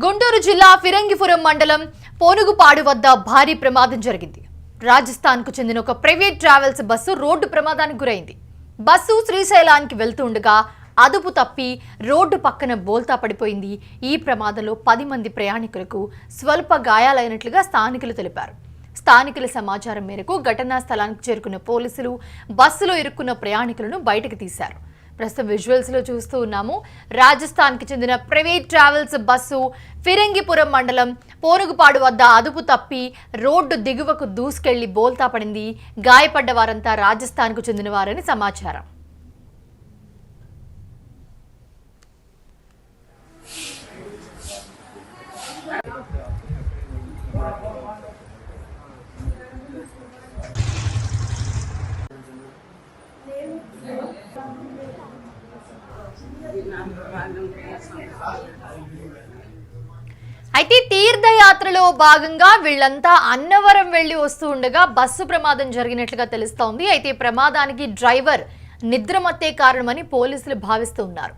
గుంటూరు జిల్లా ఫిరంగిపురం మండలం పోనుగుపాడు వద్ద భారీ ప్రమాదం జరిగింది. రాజస్థాన్ కు చెందిన ఒక ప్రైవేట్ ట్రావెల్స్ బస్సు రోడ్డు ప్రమాదానికి గురైంది. బస్సు శ్రీశైలానికి వెళ్తుండగా అదుపు తప్పి రోడ్డు పక్కన బోల్తా పడిపోయింది. ఈ ప్రమాదంలో 10 మంది ప్రయాణికులకు స్వల్ప గాయాలైనట్లుగా స్థానికులు తెలిపారు. స్థానికుల సమాచారం మేరకు ఘటనా స్థలానికి చేరుకున్న పోలీసులు బస్సులో ఇరుక్కున్న ప్రయాణికులను బయటకు తీశారు. ప్రస్తుతం విజువల్స్ లో చూస్తూ ఉన్నాము. రాజస్థాన్ కి చెందిన ప్రైవేట్ ట్రావెల్స్ బస్సు ఫిరంగిపురం మండలం పోనుగుపాడు వద్ద అదుపు తప్పి రోడ్డు దిగువకు దూసుకెళ్లి బోల్తా పడింది. గాయపడ్డ వారంతా రాజస్థాన్ కు చెందిన వారని సమాచారం. అయితే తీర్థయాత్రలో భాగంగా వీళ్ళంతా అన్నవరం వెళ్లి వస్తూ ఉండగా బస్సు ప్రమాదం జరిగినట్లుగా తెలుస్తోంది. అయితే ప్రమాదానికి డ్రైవర్ నిద్రమత్తే కారణమని పోలీసులు భావిస్తూ ఉన్నారు.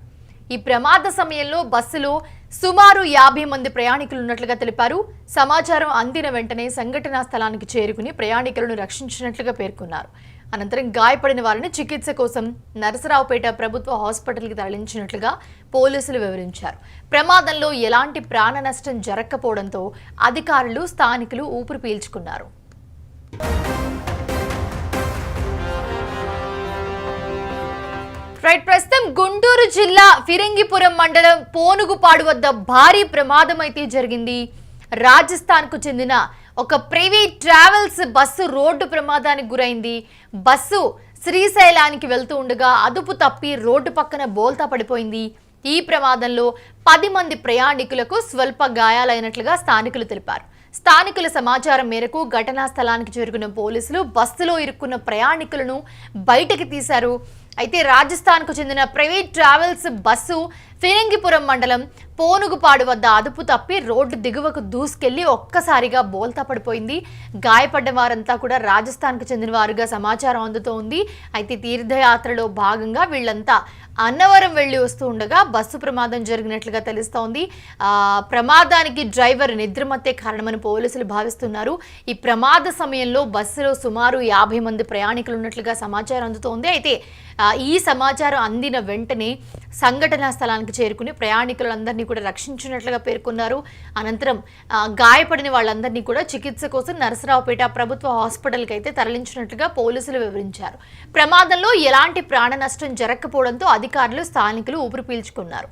ఈ ప్రమాద సమయంలో బస్సులో సుమారు 50 మంది ప్రయాణికులు ఉన్నట్లుగా తెలిపారు. సమాచారం అందిన వెంటనే సంఘటనా స్థలానికి చేరుకుని ప్రయాణికులను రక్షించినట్లుగా పేర్కొన్నారు. అనంతరం గాయపడిన వారిని చికిత్స కోసం నరసరావుపేట ప్రభుత్వ హాస్పిటల్కి తరలించినట్లుగా పోలీసులు వివరించారు. ప్రమాదంలో ఎలాంటి ప్రాణ నష్టం జరగకపోవడంతో అధికారులు స్థానికులు ఊపిరి పీల్చుకున్నారు. ప్రస్తుతం గుంటూరు జిల్లా ఫిరంగిపురం మండలం పోనుగుపాడు వద్ద భారీ ప్రమాదం అయితే జరిగింది. రాజస్థాన్ కు చెందిన ఒక ప్రైవేట్ ట్రావెల్స్ బస్సు రోడ్డు ప్రమాదానికి గురైంది. బస్సు శ్రీశైలానికి వెళ్తూ ఉండగా అదుపు తప్పి రోడ్డు పక్కన బోల్తా పడిపోయింది. ఈ ప్రమాదంలో 10 మంది ప్రయాణికులకు స్వల్ప గాయాలైనట్లుగా స్థానికులు తెలిపారు. స్థానికుల సమాచారం మేరకు ఘటనా స్థలానికి చేరుకున్న పోలీసులు బస్సులో ఇరుక్కున్న ప్రయాణికులను బయటకు తీశారు. అయితే రాజస్థాన్ కు చెందిన ప్రైవేట్ ట్రావెల్స్ బస్సు ఫిరంగిపురం మండలం పోనుగుపాడు వద్ద అదుపు తప్పి రోడ్డు దిగువకు దూసుకెళ్లి ఒక్కసారిగా బోల్తా పడిపోయింది. గాయపడ్డ వారంతా కూడా రాజస్థాన్ కు చెందిన వారుగా సమాచారం అందుతోంది. అయితే తీర్థయాత్రలో భాగంగా వీళ్ళంతా అన్నవరం వెళ్లి వస్తూ ఉండగా బస్సు ప్రమాదం జరిగినట్లుగా తెలుస్తోంది. ప్రమాదానికి డ్రైవర్ నిద్రమత్తే కారణమని పోలీసులు భావిస్తున్నారు. ఈ ప్రమాద సమయంలో బస్సులో సుమారు 50 మంది ప్రయాణికులు ఉన్నట్లుగా సమాచారం అందుతోంది. అయితే ఈ సమాచారం అందిన వెంటనే సంఘటనా స్థలానికి చేరుకుని ప్రయాణికులందరినీ కూడా రక్షించినట్లుగా పేర్కొన్నారు. అనంతరం గాయపడిన వాళ్ళందరినీ కూడా చికిత్స కోసం నరసరావుపేట ప్రభుత్వ హాస్పిటల్కి అయితే తరలించినట్లుగా పోలీసులు వివరించారు. ప్రమాదంలో ఎలాంటి ప్రాణ నష్టం జరగకపోవడంతో అధికారులు స్థానికులు ఊపిరి పీల్చుకున్నారు.